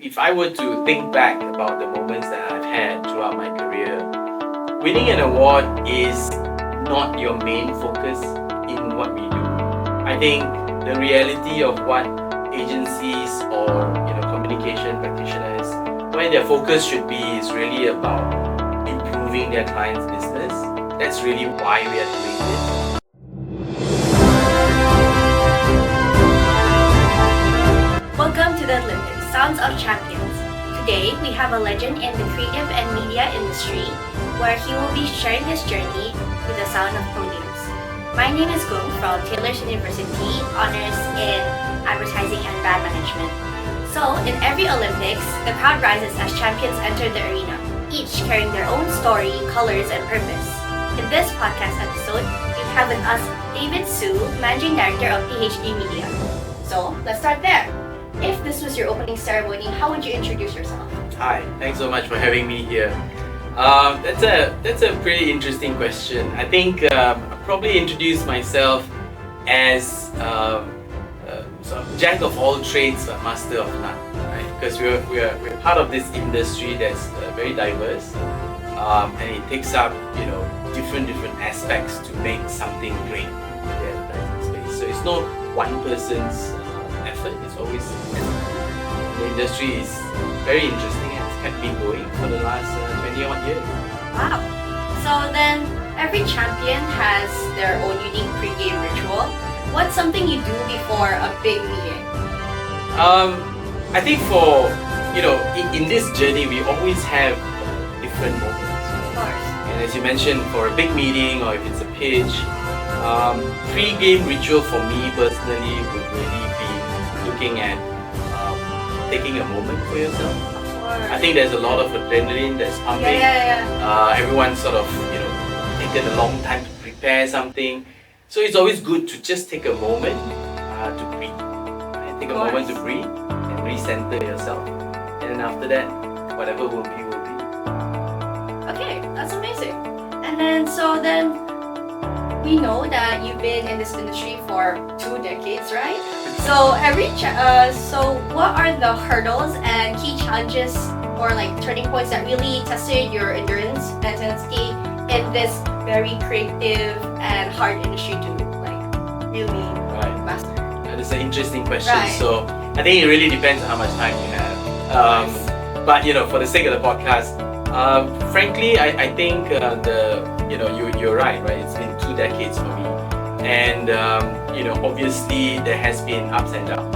if I were to think back about the moments that I've had throughout my career, winning an award is not your main focus in what we do. I think the reality of what agencies or communication practitioners, where their focus should be is really about improving their clients' business. That's really why we are doing this. Welcome to the Adlympics, Sounds of Champions. Today, we have a legend in the creative and media industry where he will be sharing his journey with the sound of podiums. My name is Gung from Taylor's University, honors in advertising and brand management. So, in every Olympics, the crowd rises as champions enter the arena, each carrying their own story, colors, and purpose. In this podcast episode, we have with us David Su, Managing Director of PHD Media. So, let's start there. If this was your opening ceremony, how would you introduce yourself? Hi, thanks so much for having me here. That's a pretty interesting question. I think I'll probably introduce myself as sort of jack of all trades but master of none, right? Because we're part of this industry that's very diverse, and it takes up different aspects to make something great in the advertising space. So it's not one person's effort. It's always the industry is very interesting and it's kept me going for the last 20 odd years. Wow. So then, every champion has their own unique pre-game ritual. What's something you do before a big meeting? I think for in this journey we always have different moments. Of course. And as you mentioned, for a big meeting or if it's a pitch, pre-game ritual for me personally would really be looking at taking a moment for yourself. I think there's a lot of adrenaline that's pumping. Everyone's sort of taken a long time to prepare something. So it's always good to just take a moment to breathe. Right? Take a moment to breathe and recenter yourself. And then after that, whatever will be, will be. Okay, that's amazing. And then, we know that you've been in this industry for 2 decades, right? So so what are the hurdles and key challenges or turning points that really tested your endurance and tenacity in this very creative and hard industry to really master? That is an interesting question. Right. So I think it really depends on how much time you have. But for the sake of the podcast, frankly, I think you're right. It's been 2 decades for me, and obviously there has been ups and downs.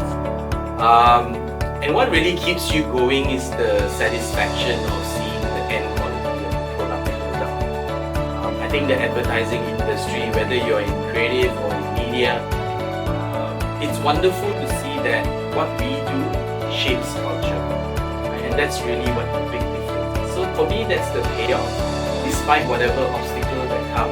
And what really keeps you going is the satisfaction of seeing the end quality of the product and product. I think the advertising industry, whether you're in creative or in media, it's wonderful to see that what we do shapes culture, right? And that's really what the big difference is. So for me, that's the payoff. Despite whatever obstacle that come,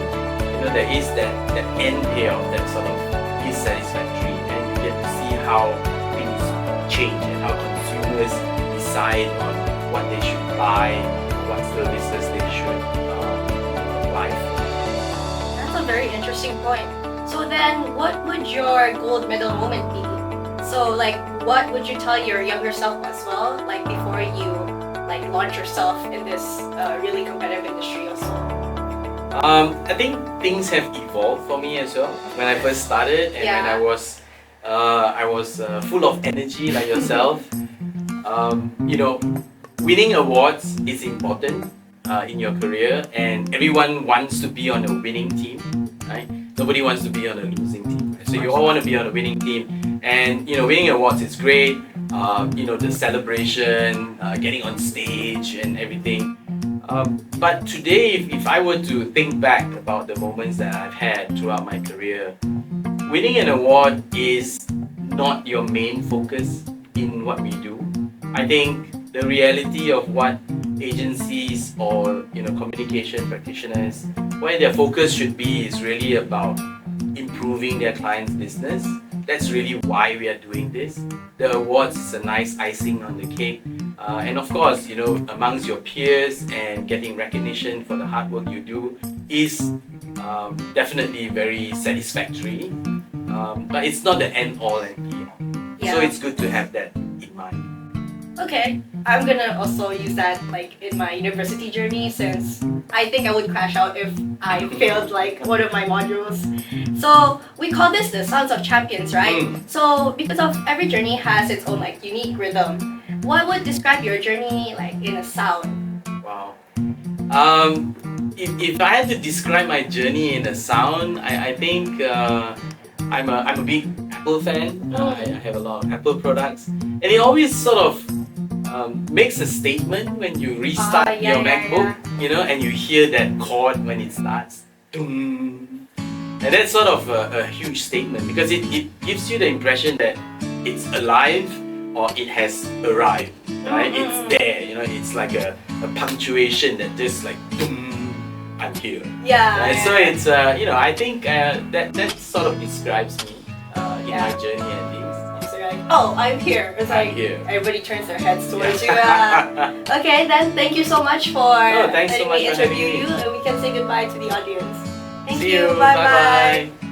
there is that end payoff that sort of is satisfactory, and you get to see how things change and how consumers decide on what they should buy, what services they should apply for. That's a very interesting point. So then, what would your gold medal moment be? So what would you tell your younger self as well, before you launch yourself in this really competitive industry also? I think things have evolved for me as well. When I first started and when I was full of energy like yourself, winning awards is important in your career, and everyone wants to be on a winning team, right? Nobody wants to be on a losing team. Right? So you all want to be on a winning team, and winning awards is great. The celebration, getting on stage and everything. But today, if I were to think back about the moments that I've had throughout my career, winning an award is not your main focus in what we do. I think the reality of what agencies or communication practitioners, where their focus should be is really about improving their clients' business. That's really why we are doing this. The awards is a nice icing on the cake. And of course, amongst your peers and getting recognition for the hard work you do is definitely very satisfactory. But it's not the end all and be all. So it's good to have that in mind. Okay, I'm gonna also use that like in my university journey since I think I would crash out if I failed like one of my modules. So we call this the Sounds of Champions, right? So because of every journey has its own like unique rhythm. What would describe your journey like in a sound? Wow. If I had to describe my journey in a sound, I think I'm a big Apple fan. I have a lot of Apple products, and it always sort of makes a statement when you restart your MacBook, you know, and you hear that chord when it starts. Dum. And that's sort of a huge statement because it gives you the impression that it's alive or it has arrived, right? It's there, you know, it's like a punctuation that just like, dum, I'm here. Yeah. Right? So it's, you know, I think that sort of describes me in my journey at least. So you're like, oh, I'm here. It's like here. everybody turns their heads towards you. Okay, then thank you so much for thanks so letting much me for having interview me. you, and we can say goodbye to the audience. Thank See you. you. Bye Bye-bye.